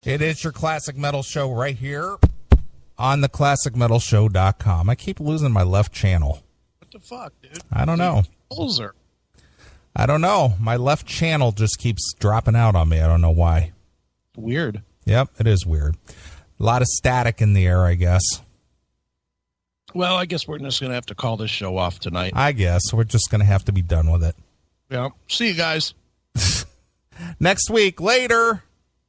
It is your Classic Metal Show right here on the ClassicMetalShow.com. I keep losing my left channel. What the fuck, dude? I don't know. Poser. I don't know. My left channel just keeps dropping out on me. I don't know why. Weird. Yep, it is weird. A lot of static in the air, I guess. Well, I guess we're just going to have to call this show off tonight. I guess. We're just going to have to be done with it. Yeah. See you guys. Next week. Later.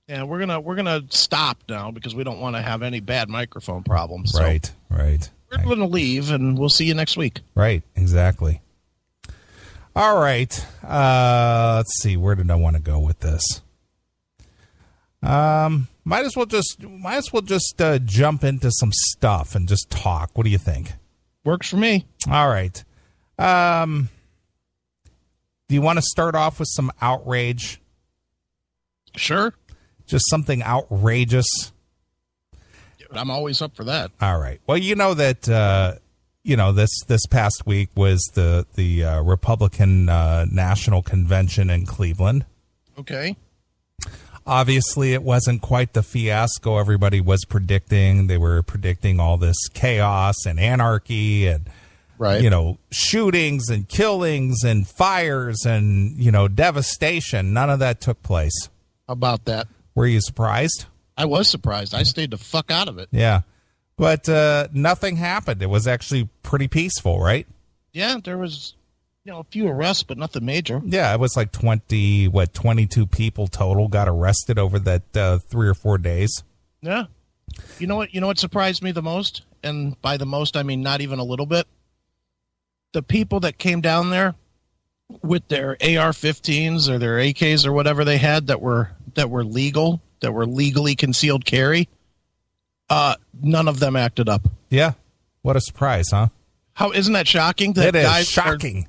Yeah, we're gonna stop now because we don't want to have any bad microphone problems. So Right. we're going to leave, and we'll see you next week. Right, exactly. All right. Let's see. Where did I want to go with this? Might as well just jump into some stuff and just talk. What do you think? Works for me. All right. Do you want to start off with some outrage? Sure. Just something outrageous? I'm always up for that. All right. Well, you know that this past week was the Republican National Convention in Cleveland. Okay. Obviously, it wasn't quite the fiasco everybody was predicting. They were predicting all this chaos and anarchy and, shootings and killings and fires and, devastation. None of that took place. How about that? Were you surprised? I was surprised. I stayed the fuck out of it. Yeah. But nothing happened. It was actually pretty peaceful, right? Yeah, there was, a few arrests, but nothing major. Yeah, it was like 22 people total got arrested over that 3 or 4 days. Yeah. You know what surprised me the most? And by the most, I mean not even a little bit. The people that came down there with their AR-15s or their AKs or whatever they had that were legal, that were legally concealed carry, none of them acted up. Yeah. What a surprise, huh? How isn't that shocking? It is shocking.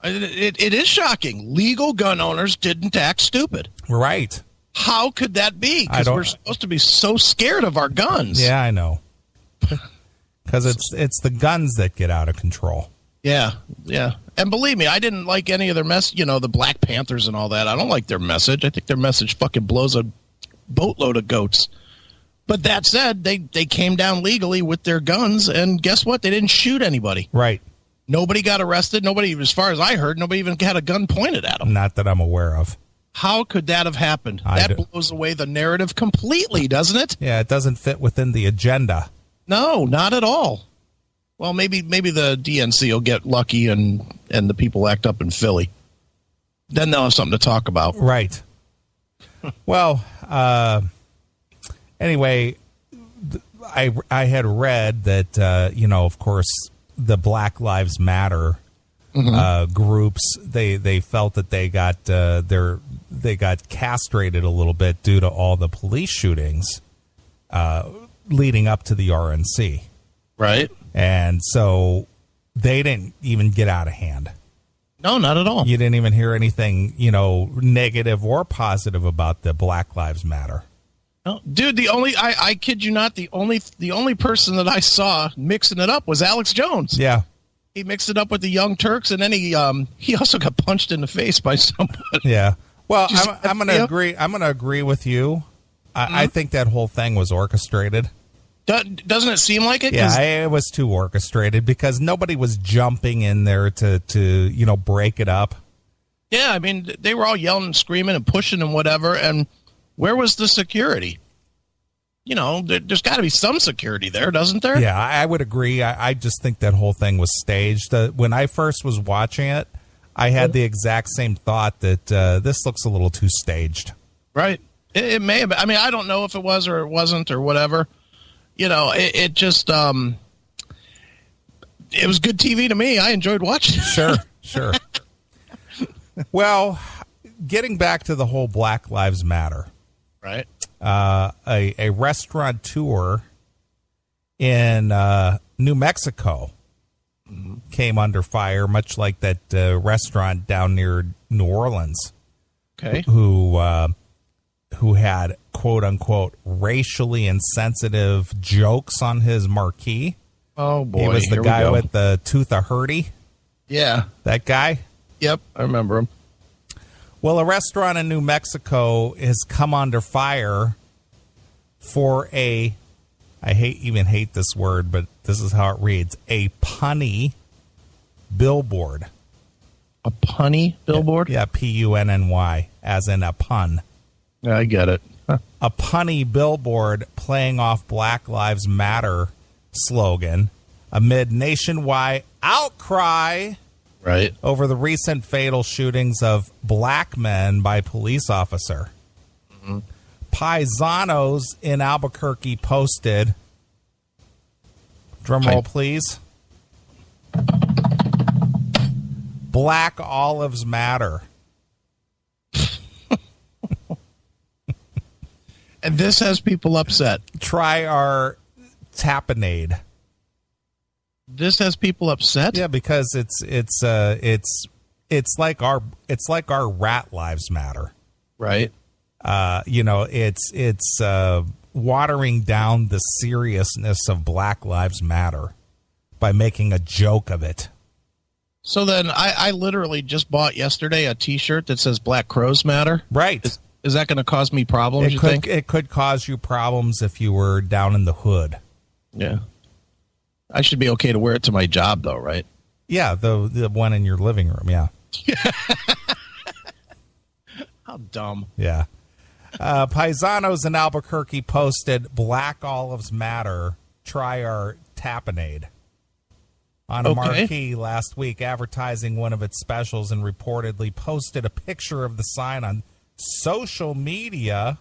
It is shocking. Legal gun owners didn't act stupid. Right. How could that be? Because we're supposed to be so scared of our guns. Yeah, I know. Because it's the guns that get out of control. Yeah. And believe me, I didn't like any of their the Black Panthers and all that. I don't like their message. I think their message fucking blows a boatload of goats. But that said, they came down legally with their guns, and guess what? They didn't shoot anybody. Right. Nobody got arrested. Nobody, as far as I heard, nobody even had a gun pointed at them. Not that I'm aware of. How could that have happened? That blows away the narrative completely, doesn't it? Yeah, it doesn't fit within the agenda. No, not at all. Well, maybe the DNC will get lucky and the people act up in Philly. Then they'll have something to talk about. Right. Well, anyway, I had read that, of course, the Black Lives Matter groups, they felt that they got castrated a little bit due to all the police shootings leading up to the RNC. Right. And so they didn't even get out of hand. No, not at all. You didn't even hear anything, negative or positive about the Black Lives Matter. No, dude, I kid you not, the only person that I saw mixing it up was Alex Jones. Yeah. He mixed it up with the Young Turks, and then he also got punched in the face by somebody. Yeah. Well, I'm going to agree. I'm going to agree with you. I think that whole thing was orchestrated. Doesn't it seem like it? Yeah, it was too orchestrated because nobody was jumping in there to break it up. Yeah, I mean, they were all yelling and screaming and pushing and whatever, and where was the security? There's got to be some security there, doesn't there? Yeah, I would agree. I just think that whole thing was staged. When I first was watching it, I had the exact same thought that this looks a little too staged. Right. It may have. I mean, I don't know if it was or it wasn't or whatever. It just it was good TV to me. I enjoyed watching it. Sure. Well, getting back to the whole Black Lives Matter. Right. A restaurateur in New Mexico came under fire, much like that restaurant down near New Orleans. Okay. Who had, quote unquote, racially insensitive jokes on his marquee. Oh, boy. He was the guy with the tooth of hurdy. Yeah. That guy? Yep, I remember him. Well, a restaurant in New Mexico has come under fire for I hate this word, but this is how it reads, a punny billboard. A punny billboard? Yeah, Punny, as in a pun. Yeah, I get it. Huh. A punny billboard playing off Black Lives Matter slogan amid nationwide outcry over the recent fatal shootings of black men by police officer. Mm-hmm. Paisanos in Albuquerque posted, drum roll please, Black Olives Matter. And this has people upset. Try our tapenade. This has people upset? Yeah, because it's like our rat lives matter. Right. It's watering down the seriousness of Black Lives Matter by making a joke of it. So then I literally just bought yesterday a T-shirt that says Black Crows Matter. Right. Is that going to cause me problems, you think? It could cause you problems if you were down in the hood. Yeah. I should be okay to wear it to my job, though, right? Yeah, the one in your living room, yeah. How dumb. Yeah. Paisanos in Albuquerque posted Black Olives Matter, try our tapenade on a marquee last week advertising one of its specials and reportedly posted a picture of the sign on social media.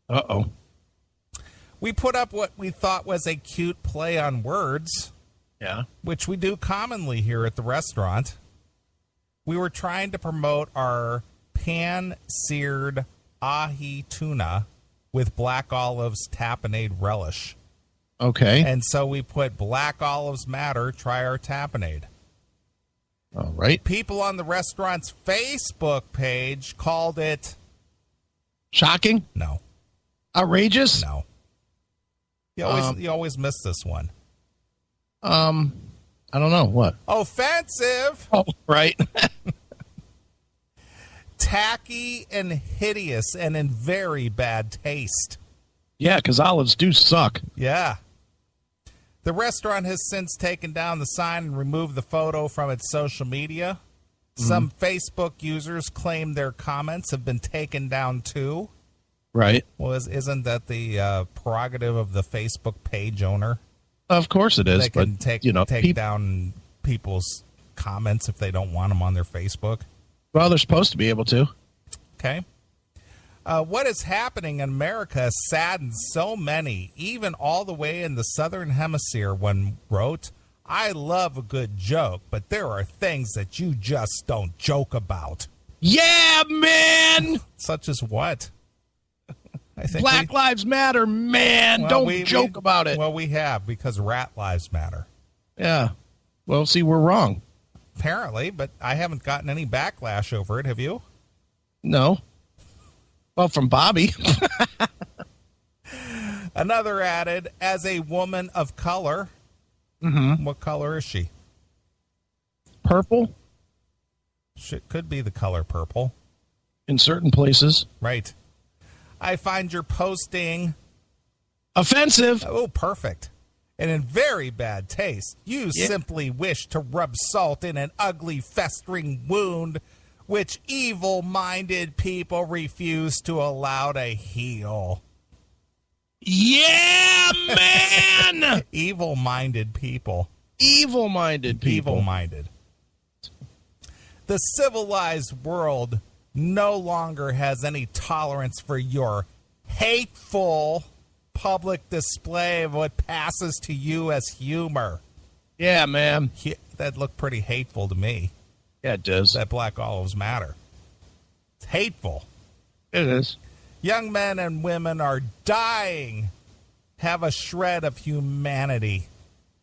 Uh-oh. We put up what we thought was a cute play on words. Yeah. Which we do commonly here at the restaurant. We were trying to promote our pan-seared ahi tuna with Black Olives tapenade relish. Okay. And so we put Black Olives Matter, try our tapenade. All right. People on the restaurant's Facebook page called it... Shocking? No. Outrageous? No. You always miss this one. I don't know. What? Offensive. Oh, right. Tacky and hideous and in very bad taste. Yeah, because olives do suck. Yeah. The restaurant has since taken down the sign and removed the photo from its social media. Mm-hmm. Some Facebook users claim their comments have been taken down too. Right. Well, isn't that the prerogative of the Facebook page owner? Of course it is. They can take down people's comments if they don't want them on their Facebook. Well, they're supposed to be able to. Okay. What is happening in America saddens so many, even all the way in the Southern Hemisphere. One wrote, I love a good joke, but there are things that you just don't joke about. Yeah, man! Such as what? I think Black Lives Matter, man! Well, don't joke about it. Well, we have, because rat lives matter. Yeah. Well, see, we're wrong. Apparently, but I haven't gotten any backlash over it. Have you? No. Well, from Bobby. Another added, as a woman of color. Mm-hmm. What color is she? Purple. Could be the color purple. In certain places. Right. I find your posting offensive. Oh, perfect. And in very bad taste. You simply wish to rub salt in an ugly, festering wound which evil-minded people refuse to allow to heal. Yeah, man! Evil-minded people. Evil-minded people. Evil-minded. The civilized world no longer has any tolerance for your hateful public display of what passes to you as humor. Yeah, man. That looked pretty hateful to me. Yeah, it does. That Black Olives Matter. It's hateful. It is. Young men and women are dying. Have a shred of humanity.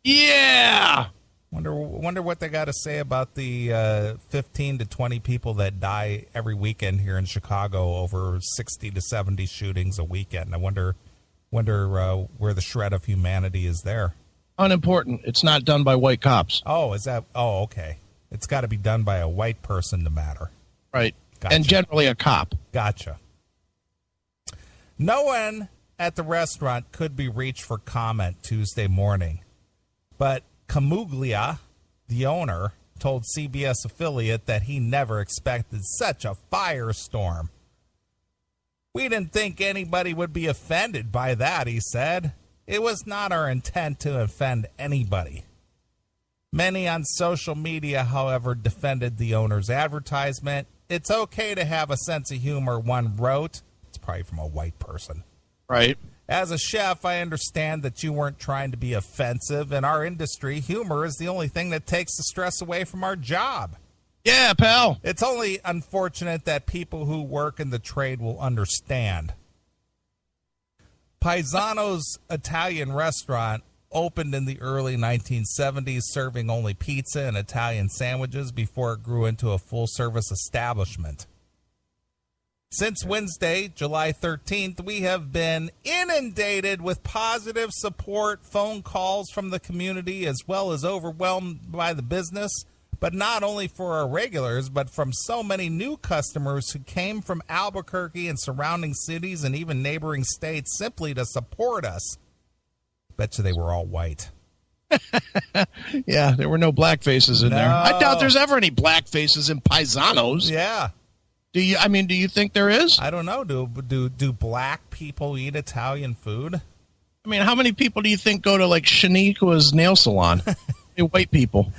Yeah. Wonder what they got to say about the 15 to 20 people that die every weekend here in Chicago, over 60 to 70 shootings a weekend. I wonder where the shred of humanity is there. Unimportant. It's not done by white cops. Oh, is that? Oh, okay. It's got to be done by a white person to matter. Right. Gotcha. And generally a cop. Gotcha. No one at the restaurant could be reached for comment Tuesday morning. But Camuglia, the owner, told CBS affiliate that he never expected such a firestorm. "We didn't think anybody would be offended by that," he said. "It was not our intent to offend anybody." Many on social media, however, defended the owner's advertisement. "It's okay to have a sense of humor," one wrote. It's probably from a white person. Right. "As a chef, I understand that you weren't trying to be offensive. In our industry, humor is the only thing that takes the stress away from our job. Yeah, pal. It's only unfortunate that people who work in the trade will understand." Paisano's Italian restaurant opened in the early 1970s, serving only pizza and Italian sandwiches before it grew into a full-service establishment. Since Wednesday, July 13th, we have been inundated with positive support phone calls from the community, as well as overwhelmed by the business, but not only for our regulars, but from so many new customers who came from Albuquerque and surrounding cities and even neighboring states simply to support us. Bet you they were all white. Yeah, there were no black faces in there. No. I doubt there's ever any black faces in Paisanos. Yeah. Do you think there is? I don't know. Do black people eat Italian food? I mean, how many people do you think go to like Shaniqua's nail salon? Hey, white people.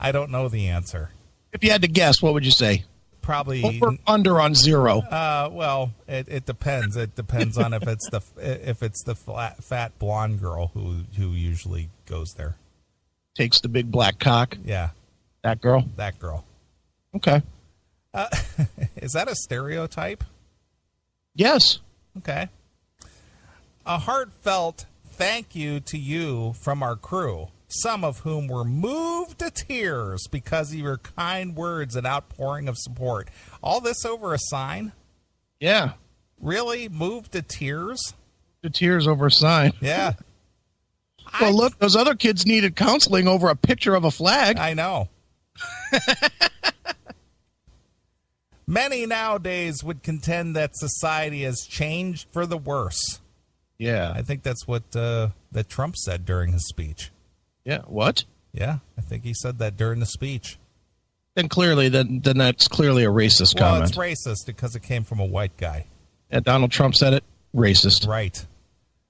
I don't know the answer. If you had to guess, what would you say? Probably Over, under on 0. Well, it depends. It depends on if it's the fat blonde girl who usually goes there. Takes the big black cock. Yeah, That girl. that girl. Okay. Is that a stereotype? Yes. Okay. A heartfelt thank you to you from our crew, some of whom were moved to tears because of your kind words and outpouring of support. All this over a sign? Yeah. Really? Moved to tears? The tears over a sign. Yeah. Well, look, those other kids needed counseling over a picture of a flag. I know. Many nowadays would contend that society has changed for the worse. Yeah. I think that's what that Trump said during his speech. Yeah. What? Yeah, I think he said that during the speech. Then clearly, then that's clearly a racist Well, comment. it's racist because it came from a white guy. Yeah, Donald Trump said it. Racist. Right.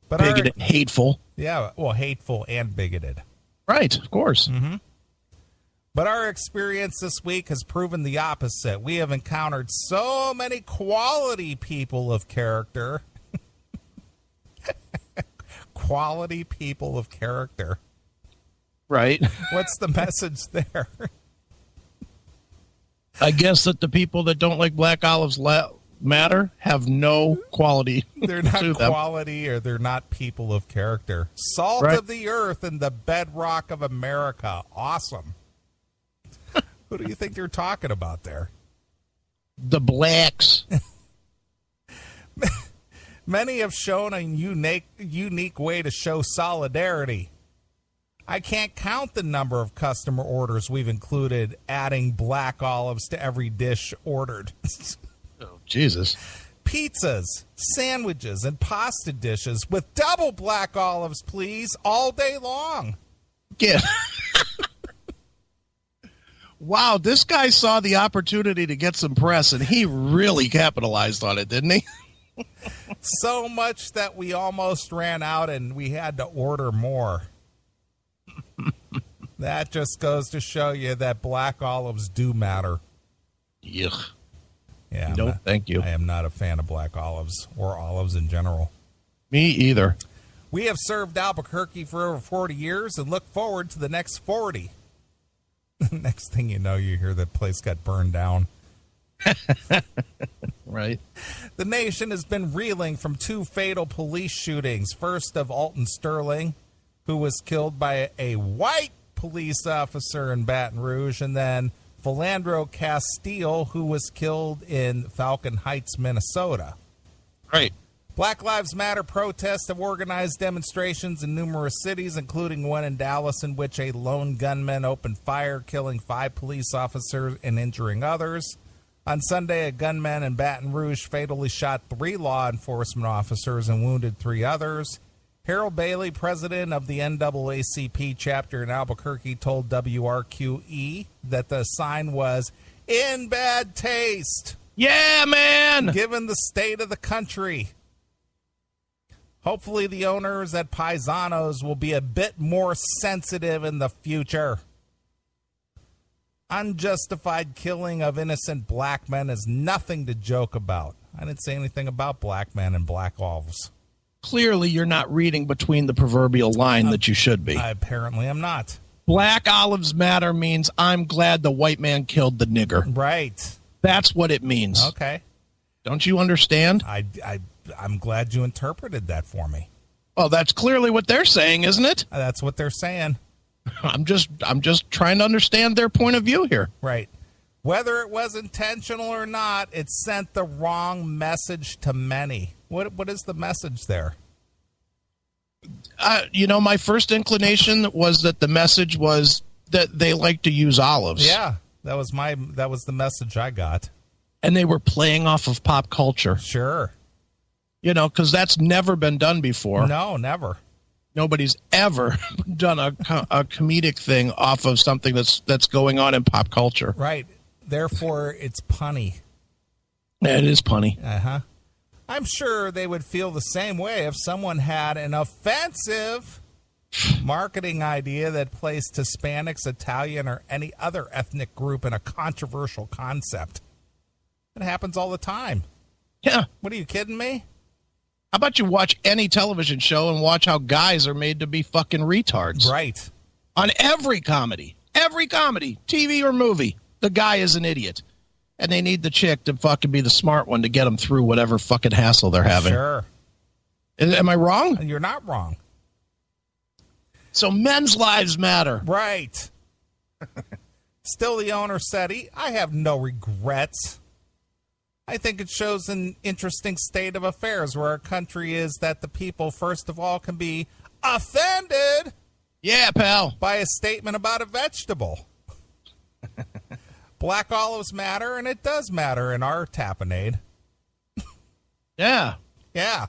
But Bigoted. Hateful. yeah, well, hateful and bigoted. Right. Of course. Mm-hmm. But our experience this week has proven the opposite. We have encountered so many quality people of character. Quality people of character. Right. What's the message there? I guess that the people that don't like black olives matter have no quality. They're not to them. quality, or they're not people of character. Salt Right. of the earth and the bedrock of America. Awesome. Who do you think you're talking about there? The blacks. Many have shown a unique way to show solidarity. I can't count the number of customer orders we've included adding black olives to every dish ordered. Oh, Jesus. Pizzas, sandwiches, and pasta dishes with double black olives, please, all day long. Yeah. Wow, this guy saw the opportunity to get some press, and he really capitalized on it, didn't he? So much that we almost ran out and we had to order more. That just goes to show you that black olives do matter. Yuck. Yeah, No, thank you. I am not a fan of black olives or olives in general. Me either. We have served Albuquerque for over 40 years and look forward to the next 40. Next thing you know, you hear that place got burned down. Right. The nation has been reeling from 2 fatal police shootings. First of Alton Sterling, who was killed by a white police officer in Baton Rouge, and then Philandro Castile, who was killed in Falcon Heights, Minnesota. Right. Black Lives Matter protests have organized demonstrations in numerous cities, including one in Dallas, in which a lone gunman opened fire, killing 5 police officers and injuring others. On Sunday, a gunman in Baton Rouge fatally shot 3 law enforcement officers and wounded 3 others. Harold Bailey, president of the NAACP chapter in Albuquerque, told WRQE that the sign was in bad taste. Yeah, man! Given the state of the country. Hopefully the owners at Paisanos will be a bit more sensitive in the future. Unjustified killing of innocent black men is nothing to joke about. I didn't say anything about black men and black olives. Clearly, you're not reading between the proverbial line that you should be. I apparently am not. Black olives matter means I'm glad the white man killed the nigger. Right. That's what it means. Okay. Don't you understand? I'm glad you interpreted that for me. Oh, that's clearly what they're saying, isn't it? That's what they're saying. I'm just trying to understand their point of view here. Right. Whether it was intentional or not, it sent the wrong message to many. What is the message there? My first inclination was that the message was that they like to use olives. Yeah, that was the message I got. And they were playing off of pop culture. Sure. Because that's never been done before. No, never. Nobody's ever done a comedic thing off of something that's going on in pop culture. Right. Therefore, it's punny. Yeah, it is punny. Uh-huh. I'm sure they would feel the same way if someone had an offensive marketing idea that placed Hispanics, Italian, or any other ethnic group in a controversial concept. It happens all the time. Yeah. What, are you kidding me? How about you watch any television show and watch how guys are made to be fucking retards? Right. On every comedy, TV or movie, the guy is an idiot. And they need the chick to fucking be the smart one to get them through whatever fucking hassle they're having. Sure. Am I wrong? You're not wrong. So men's lives matter. Right. Still, the owner said, I have no regrets. I think it shows an interesting state of affairs where our country is that the people, first of all, can be offended. Yeah, pal. By a statement about a vegetable. Black olives matter, and it does matter in our tapenade. Yeah. Yeah.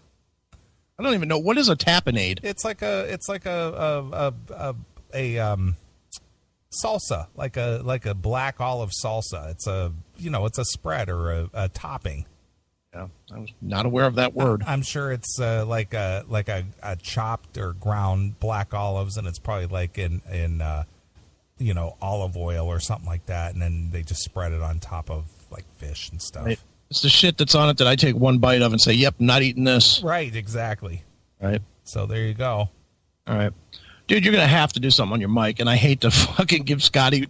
I don't even know, what is a tapenade. It's like a salsa, like a black olive salsa. It's it's a spread or a topping. Yeah, I was not aware of that word. I'm sure it's like a chopped or ground black olives, and it's probably like in olive oil or something like that, and then they just spread it on top of like fish and stuff. Right. It's the shit that's on it that I take one bite of and say, yep, not eating this. Right, exactly. Right. So there you go. All right. Dude, you're going to have to do something on your mic, and I hate to fucking give Scotty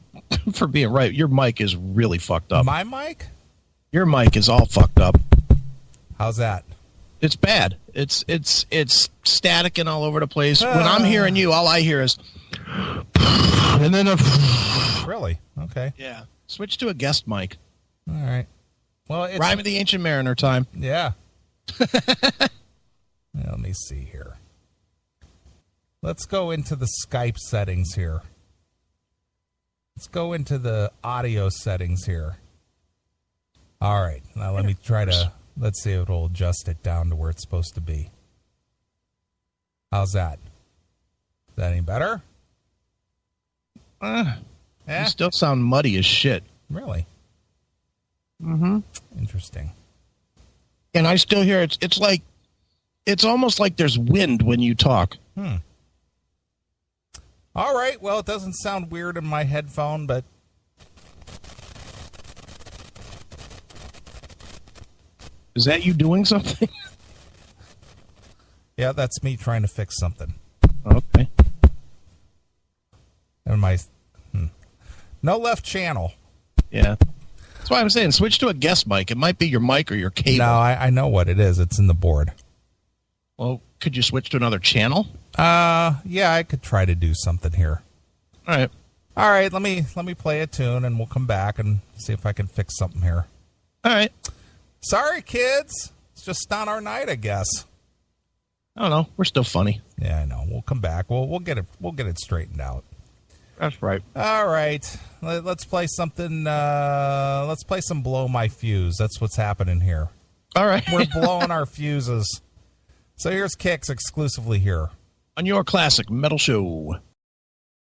for being right. Your mic is really fucked up. My mic? Your mic is all fucked up. How's that? It's bad. It's staticking all over the place. When I'm hearing you, all I hear is and then a Really? Okay. Yeah. Switch to a guest mic. All right. Well, it's Rhyme of the Ancient Mariner time. Yeah. Let me see here. Let's go into the Skype settings here. Let's go into the audio settings here. All right. Now let's see if it'll adjust it down to where it's supposed to be. How's that? Is that any better? You still sound muddy as shit. Really? Mm-hmm. Interesting. And I still hear it's almost like there's wind when you talk. All right. Well, it doesn't sound weird in my headphone, but is that you doing something? Yeah, that's me trying to fix something. Okay. And no left channel. Yeah. That's why I'm saying switch to a guest mic. It might be your mic or your cable. No, I know what it is. It's in the board. Well, could you switch to another channel? Yeah, I could try to do something here. All right. All right, let me play a tune and we'll come back and see if I can fix something here. All right. Sorry, kids. It's just not our night, I guess. I don't know. We're still funny. Yeah, I know. We'll come back. We'll get it straightened out. That's right. All right. Let's play something. Let's play some Blow My Fuse. That's what's happening here. All right. We're blowing our fuses. So here's Kicks exclusively here on your classic metal show.